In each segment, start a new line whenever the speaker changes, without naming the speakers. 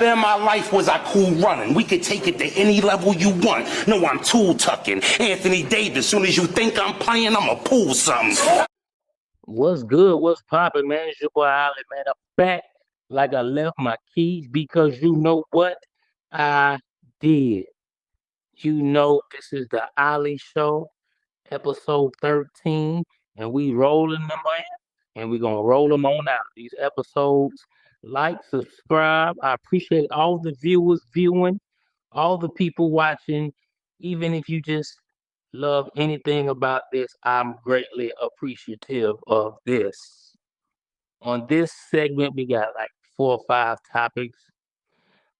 Never in my life was I cool running. We could take it to any level you want. No, I'm tool tucking. Anthony Davis, soon as you think I'm playing, I'ma pull something.
What's good? What's poppin', man? It's your boy Ali, man. I'm back like I left my keys because you know what I did. You know this is the Ali Show, episode 13, and we rolling them in, and we gonna roll them on out. These episodes, like, subscribe. I appreciate all the viewers viewing, all the people watching. Even if you just love anything about this, I'm greatly appreciative of this. On this segment, we got like 4 or 5 topics.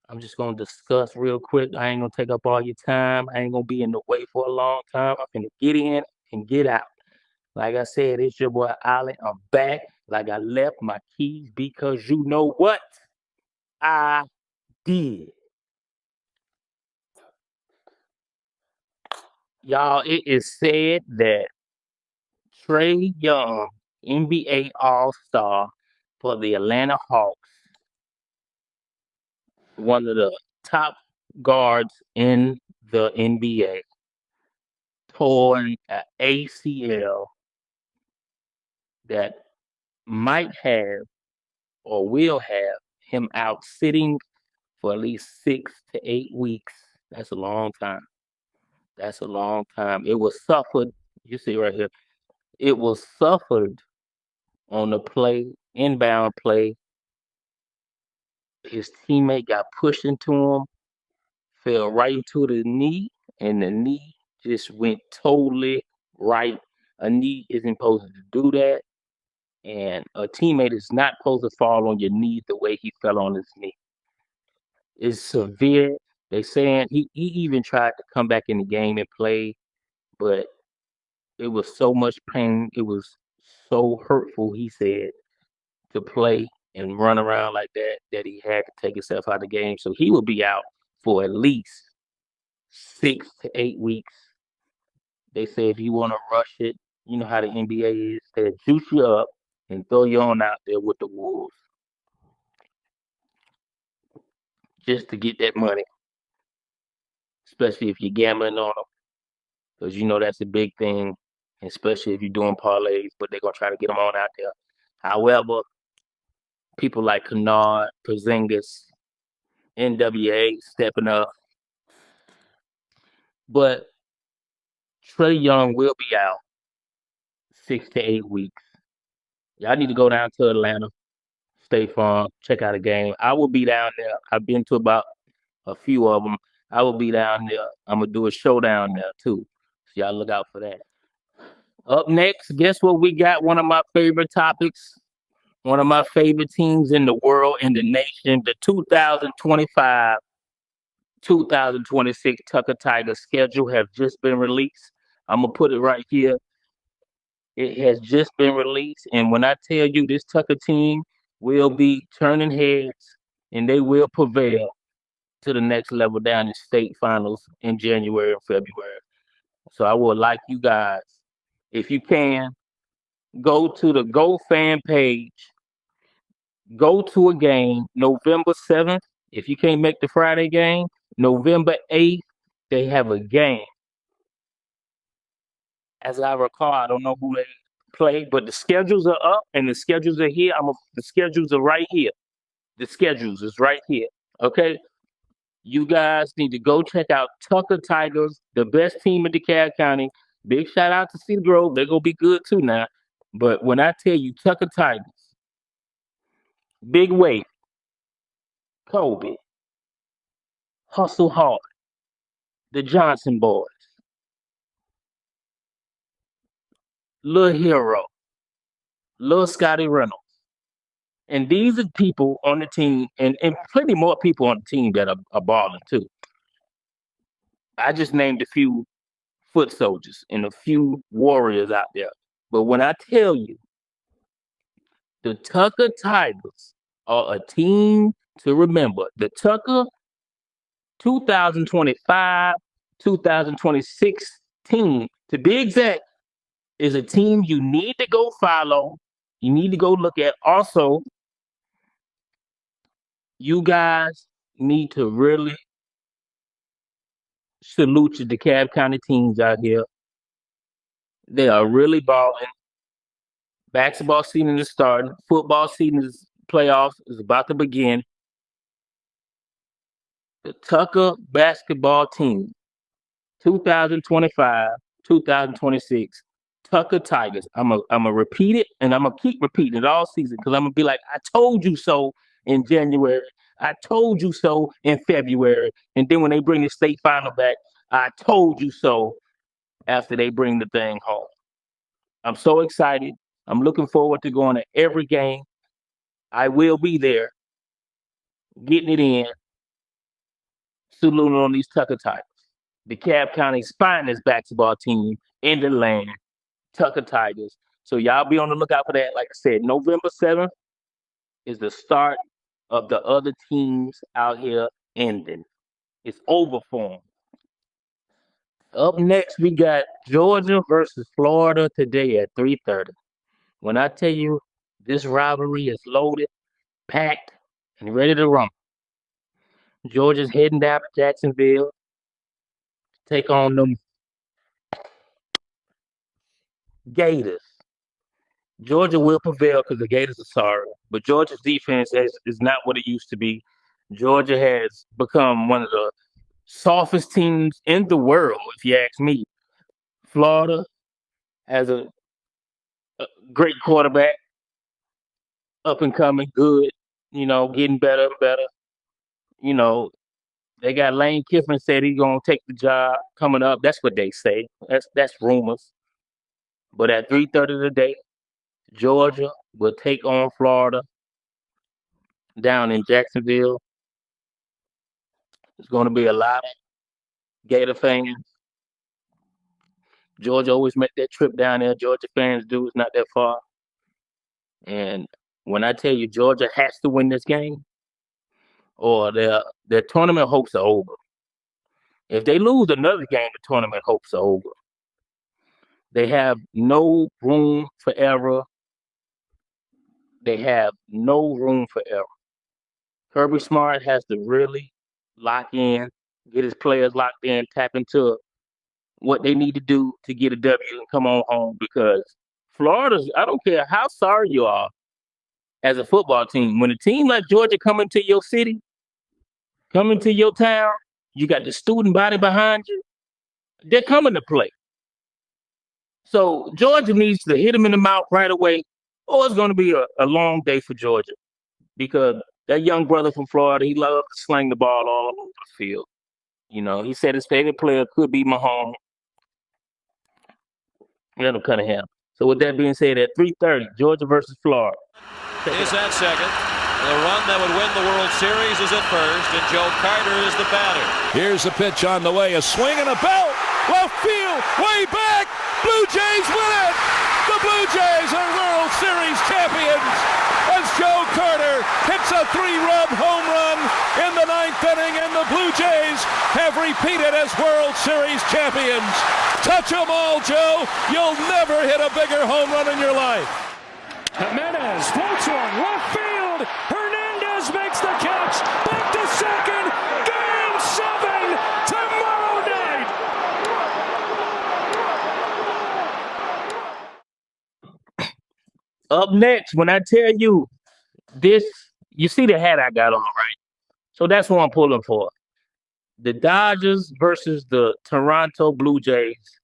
I'm just gonna discuss real quick. I ain't gonna take up all your time. I ain't gonna be in the way for a long time. I'm gonna get in and get out. Like I said, it's your boy Ali. I'm back like I left my keys because you know what I did. Y'all, it is said that Trae Young, NBA All-Star for the Atlanta Hawks, one of the top guards in the NBA, torn an ACL that might have or will have him out sitting for at least 6 to 8 weeks. That's a long time. That's a long time. It was suffered. You see right here. It was suffered on the play, inbound play. His teammate got pushed into him, fell right into the knee, and the knee just went totally right. A knee isn't supposed to do that, and a teammate is not supposed to fall on your knee the way he fell on his knee. It's severe. They saying he even tried to come back in the game and play, but it was so much pain. It was so hurtful, he said, to play and run around like that that he had to take himself out of the game. So he will be out for at least 6 to 8 weeks. They say if you want to rush it, you know how the NBA is, they juice you up and throw you on out there with the Wolves just to get that money, especially if you're gambling on them, because you know that's a big thing, especially if you're doing parlays, but they're going to try to get them on out there. However, people like Kennard, Porzingis, NWA stepping up, but Trae Young will be out 6 to 8 weeks. Y'all need to go down to Atlanta, State Farm, check out a game. I will be down there. I've been to about a few of them. I will be down there. I'm gonna do a show down there too. So y'all look out for that. Up next, guess what we got? One of my favorite topics. One of my favorite teams in the world, in the nation, the 2025-2026 Tucker Tigers schedule have just been released. I'm gonna put it right here. It has just been released, and when I tell you this Tucker team will be turning heads and they will prevail to the next level down in state finals in January and February. So I would like you guys, if you can, go to the Go fan page, go to a game November 7th. If you can't make the Friday game, November 8th, they have a game. As I recall, I don't know who they play, but the schedules are up and the schedules are here. The schedules are right here. The schedules is right here. Okay. You guys need to go check out Tucker Tigers, the best team in DeKalb County. Big shout out to Cedar Grove. They're gonna be good too now. But when I tell you Tucker Tigers, Big Wave, Kobe, Hustle Hard, the Johnson boys, Lil Hero, Lil Scotty Reynolds. And these are people on the team, and plenty more people on the team that are balling too. I just named a few foot soldiers and a few warriors out there. But when I tell you the Tucker Tigers are a team to remember, the Tucker 2025 2026 team, to be exact, is a team you need to go follow. You need to go look at. Also, you guys need to really salute your DeKalb County teams out here. They are really balling. Basketball season is starting. Football season is playoffs is about to begin. The Tucker basketball team, 2025, 2026, Tucker Tigers. I'm gonna repeat it, and I'm gonna keep repeating it all season because I'm gonna be like, I told you so in January. I told you so in February, and then when they bring the state final back, I told you so after they bring the thing home. I'm so excited. I'm looking forward to going to every game. I will be there, getting it in, saluting on these Tucker Tigers. DeKalb County's finest basketball team in the land, Tucker Tigers. So y'all be on the lookout for that. Like I said, November 7th is the start of the other teams out here ending. It's over for them. Up next, we got Georgia versus Florida today at 3:30. When I tell you this rivalry is loaded, packed, and ready to rumble. Georgia's heading down to Jacksonville to take on them Gators. Georgia will prevail because the Gators are sorry, but Georgia's defense is not what it used to be. Georgia has become one of the softest teams in the world, if you ask me. Florida has a great quarterback, up and coming, good, getting better and better. They got Lane Kiffin said he's gonna take the job coming up. That's what they say. That's rumors. But at 3:30 today, Georgia will take on Florida down in Jacksonville. It's going to be a lot of Gator fans. Georgia always make that trip down there. Georgia fans do. It's not that far. And when I tell you Georgia has to win this game, or their tournament hopes are over. If they lose another game, the tournament hopes are over. They have no room for error. They have no room for error. Kirby Smart has to really lock in, get his players locked in, tap into what they need to do to get a W and come on home, because Florida's, I don't care how sorry you are as a football team, when a team like Georgia come into your city, come into your town, you got the student body behind you, they're coming to play. So Georgia needs to hit them in the mouth right away, or it's going to be a long day for Georgia, because that young brother from Florida, he loves to sling the ball all over the field. He said his favorite player could be Mahomes. Randall Cunningham. So with that being said, at 3:30, Georgia versus Florida.
Is that second. The run that would win the World Series is at first, and Joe Carter is the batter.
Here's a pitch on the way, a swing and a belt, left field, way back, Blue Jays win it! The Blue Jays are World Series champions as Joe Carter hits a 3-run home run in the 9th inning, and the Blue Jays have repeated as World Series champions. Touch 'em all, Joe. You'll never hit a bigger home run in your life.
Jimenez floats one, left field. Hernandez makes the catch. Back to second. Game 7 tomorrow night.
Up next, when I tell you this, you see the hat I got on, right? So that's what I'm pulling for. The Dodgers versus the Toronto Blue Jays.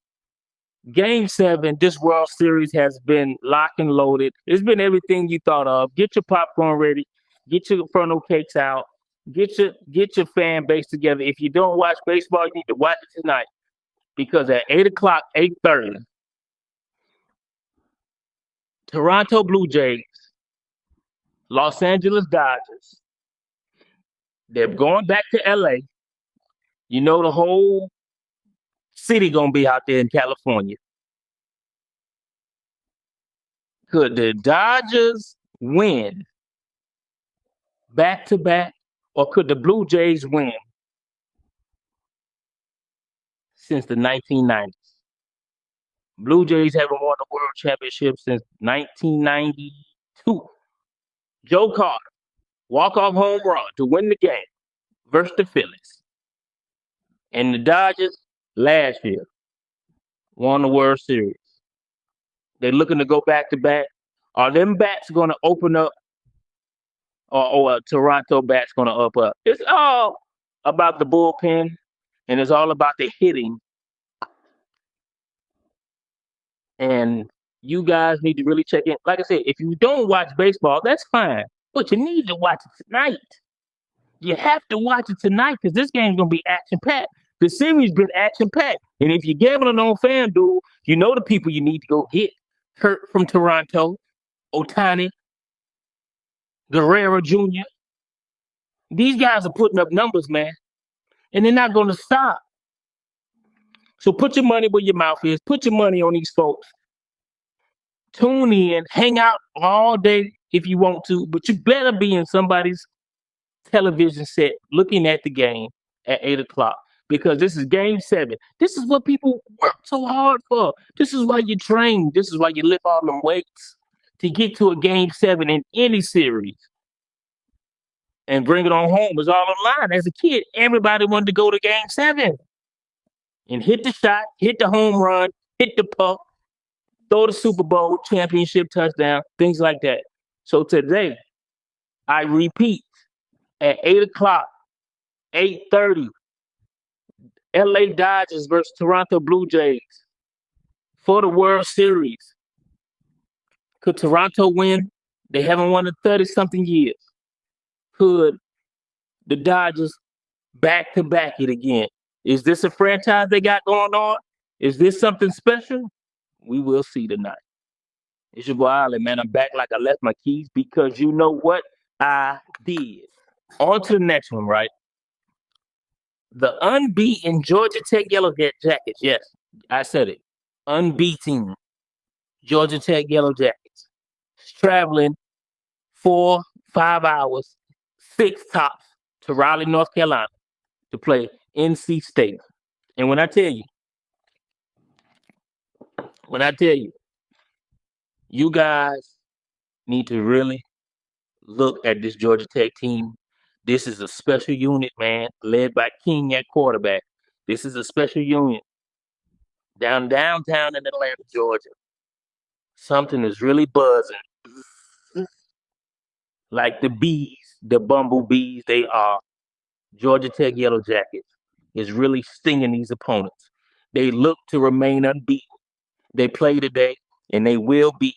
Game 7, this World Series has been locked and loaded. It's been everything you thought of. Get your popcorn ready. Get your funnel cakes out. Get your fan base together. If you don't watch baseball, you need to watch it tonight, because at 8 o'clock, 8:30, Toronto Blue Jays, Los Angeles Dodgers. They're going back to LA. The whole city gonna be out there in California. Could the Dodgers win back-to-back, or could the Blue Jays win since the 1990s? Blue Jays haven't won the World Championship since 1992. Joe Carter, walk-off home run to win the game. versus the Phillies. And the Dodgers last year won the World Series. They're looking to go back to back. Are them bats going to open up, or Toronto bats going to up up? It's all about the bullpen, and it's all about the hitting. And you guys need to really check in. Like I said, if you don't watch baseball, that's fine, but you need to watch it tonight. You have to watch it tonight because this game's going to be action-packed. The series been action-packed. And if you're gambling on FanDuel, you know the people you need to go get. Hurt from Toronto, Ohtani, Guerrero Jr. These guys are putting up numbers, man. And they're not going to stop. So put your money where your mouth is. Put your money on these folks. Tune in. Hang out all day if you want to. But you better be in somebody's television set looking at the game at 8 o'clock. Because this is game 7. This is what people work so hard for. This is why you train. This is why you lift all them weights to get to a game 7 in any series. And bring it on home is all online. As a kid, everybody wanted to go to game 7 and hit the shot, hit the home run, hit the puck, throw the Super Bowl championship touchdown, things like that. So today, I repeat, at 8 o'clock, 8:30, LA Dodgers versus Toronto Blue Jays for the World Series. Could Toronto win? They haven't won in 30-something years. Could the Dodgers back-to-back it again? Is this a franchise they got going on? Is this something special? We will see tonight. It's your boy Ollie, man. I'm back like I left my keys because you know what I did. On to the next one, right? The unbeaten Georgia Tech Yellow Jackets. Yes, I said it. Unbeaten Georgia Tech Yellow Jackets. Traveling 4-5 hours, 6 tops to Raleigh, North Carolina to play NC State. And when I tell you, you guys need to really look at this Georgia Tech team. This is a special unit, man, led by King at quarterback. This is a special unit downtown in Atlanta, Georgia. Something is really buzzing. Like the bees, the bumblebees they are. Georgia Tech Yellow Jackets is really stinging these opponents. They look to remain unbeaten. They play today, and they will be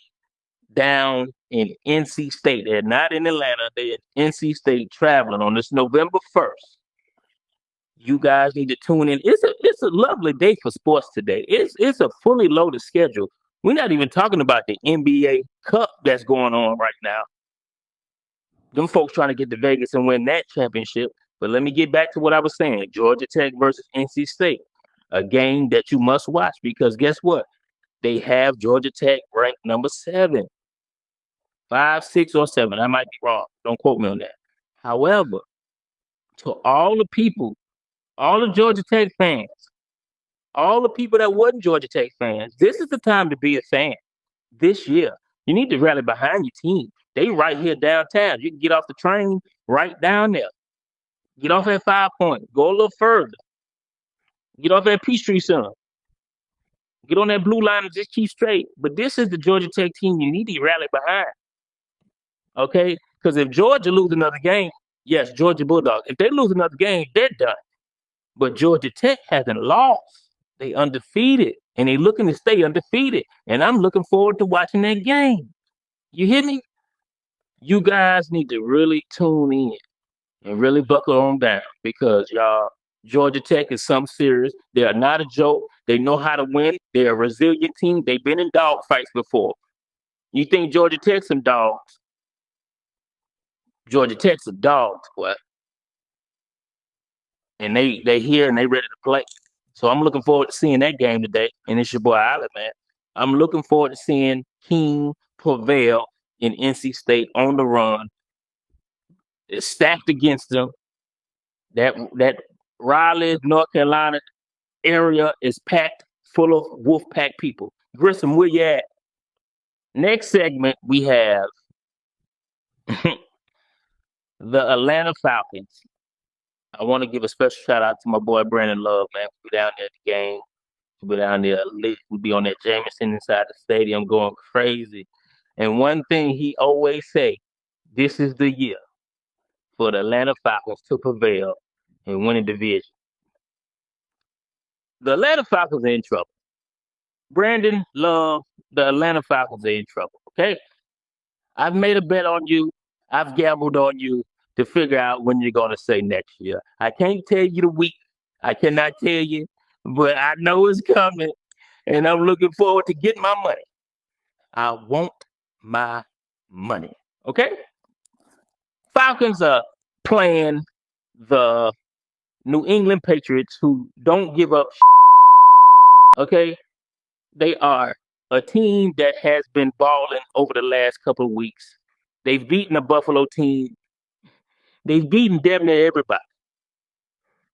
down in NC State. They're not in Atlanta. They're in NC State traveling on this November 1st. You guys need to tune in. It's a lovely day for sports today. It's a fully loaded schedule. We're not even talking about the NBA Cup that's going on right now. Them folks trying to get to Vegas and win that championship. But let me get back to what I was saying. Georgia Tech versus NC State. A game that you must watch because guess what? They have Georgia Tech ranked number 7. 5, 6, or 7. I might be wrong. Don't quote me on that. However, to all the people, all the Georgia Tech fans, all the people that wasn't Georgia Tech fans, this is the time to be a fan this year. You need to rally behind your team. They right here downtown. You can get off the train right down there. Get off at 5 Point. Go a little further. Get off at Peachtree Center. Get on that blue line and just keep straight. But this is the Georgia Tech team you need to rally behind. Okay? Because if Georgia lose another game, yes, Georgia Bulldogs. If they lose another game, they're done. But Georgia Tech hasn't lost. They undefeated. And they looking to stay undefeated. And I'm looking forward to watching that game. You hear me? You guys need to really tune in and really buckle on down because y'all, Georgia Tech is something serious. They are not a joke. They know how to win. They're a resilient team. They've been in dog fights before. You think Georgia Tech's some dogs? Georgia Tech's some dogs, boy. And they here and they ready to play. So I'm looking forward to seeing that game today. And it's your boy Allen, man. I'm looking forward to seeing King prevail in NC State on the run. It's stacked against them. That Raleigh, North Carolina area is packed full of Wolfpack people. Grissom, where you at? Next segment, we have the Atlanta Falcons I want to give a special shout out to my boy Brandon Love, man. We down there at the game. We down there lit. We be on that Jameson inside the stadium going crazy. And one thing he always say, this is the year for the Atlanta Falcons to prevail and win a division. The Atlanta Falcons are in trouble. Brandon Love, the Atlanta Falcons are in trouble. Okay? I've made a bet on you. I've gambled on you to figure out when you're going to say next year. I can't tell you the week. I cannot tell you, but I know it's coming, and I'm looking forward to getting my money. I want my money. Okay? Falcons are playing the New England Patriots, who don't give up. Okay? They are a team that has been balling over the last couple of weeks. They've beaten the Buffalo team. They've beaten damn near everybody.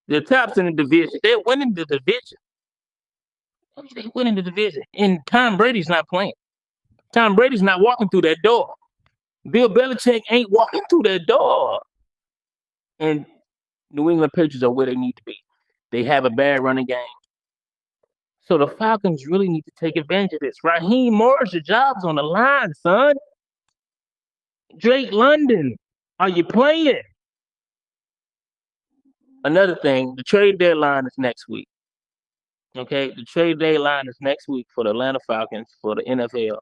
They're tops in the division. They're winning the division. They're winning the division. And Tom Brady's not playing. Tom Brady's not walking through that door. Bill Belichick ain't walking through that door. And New England Patriots are where they need to be. They have a bad running game. So the Falcons really need to take advantage of this. Raheem Morris, your job's on the line, son. Drake London, are you playing? Another thing, the trade deadline is next week. Okay, the trade deadline is next week for the Atlanta Falcons for the NFL.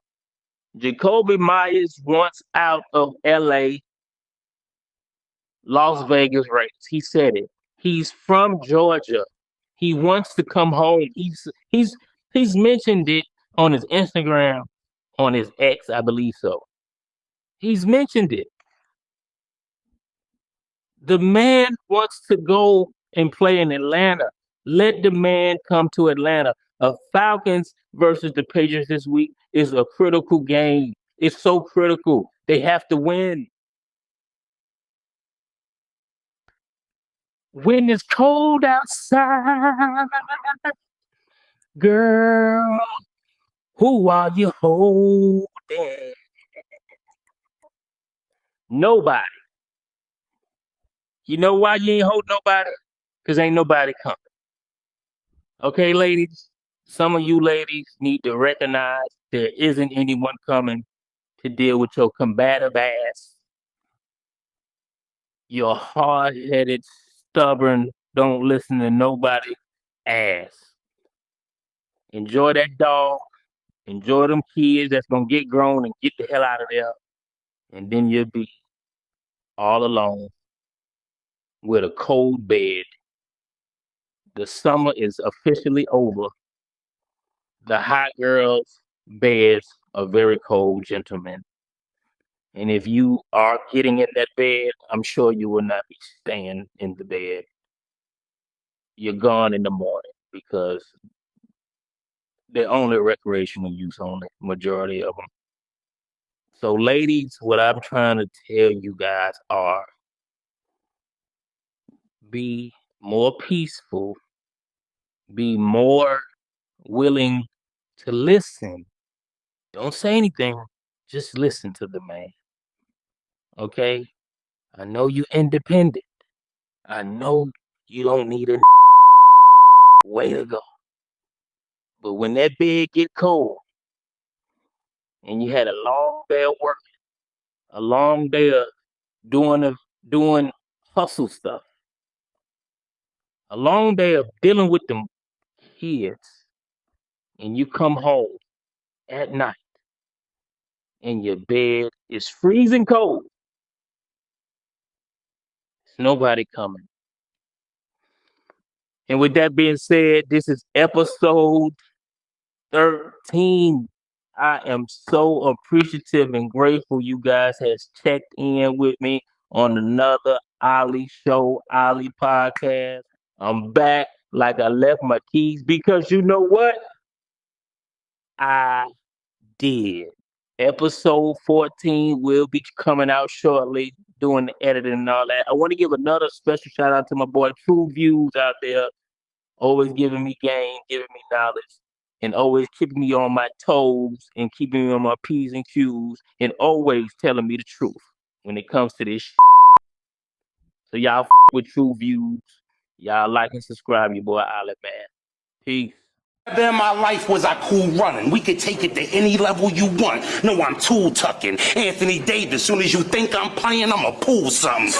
Jacoby Myers wants out of LA, Las Vegas Raiders. He said it. He's from Georgia. He wants to come home. He's mentioned it on his Instagram, on his X, I believe so. He's mentioned it. The man wants to go and play in Atlanta. Let the man come to Atlanta. Falcons versus the Patriots this week is a critical game. It's so critical. They have to win. When it's cold outside, girl, who are you holding? Nobody. You know why you ain't holding nobody? Because ain't nobody coming. Okay, ladies? Some of you ladies need to recognize there isn't anyone coming to deal with your combative ass. Your hard-headed, stubborn, don't listen to nobody ass. Enjoy that dog. Enjoy them kids that's going to get grown and get the hell out of there. And then you'll be all alone with a cold bed. The summer is officially over. The hot girls' beds are very cold, gentlemen. And if you are getting in that bed, I'm sure you will not be staying in the bed. You're gone in the morning because they're only recreational use only, majority of them. So, ladies, what I'm trying to tell you guys are be more peaceful, be more willing to listen. Don't say anything, just listen to the man. Okay? I know you independent. I know you don't need a way to go. But when that bed get cold and you had a long day of work, a long day of doing hustle stuff, a long day of dealing with them kids, and you come home at night and your bed is freezing cold, there's nobody coming. And with that being said, this is episode 13. I am so appreciative and grateful you guys has checked in with me on another Ali Show, Ali Podcast. I'm back like I left my keys because you know what? I did. Episode 14 will be coming out shortly, doing the editing and all that. I want to give another special shout out to my boy True Views out there, always giving me game, giving me knowledge, and always keeping me on my toes and keeping me on my P's and Q's and always telling me the truth when it comes to this shit. So y'all with True Views. Y'all like and subscribe, your boy Olive, man. Peace.
Then my life was I cool running. We could take it to any level you want. No, I'm tool tucking. Anthony Davis, soon as you think I'm playing, I'ma pull something.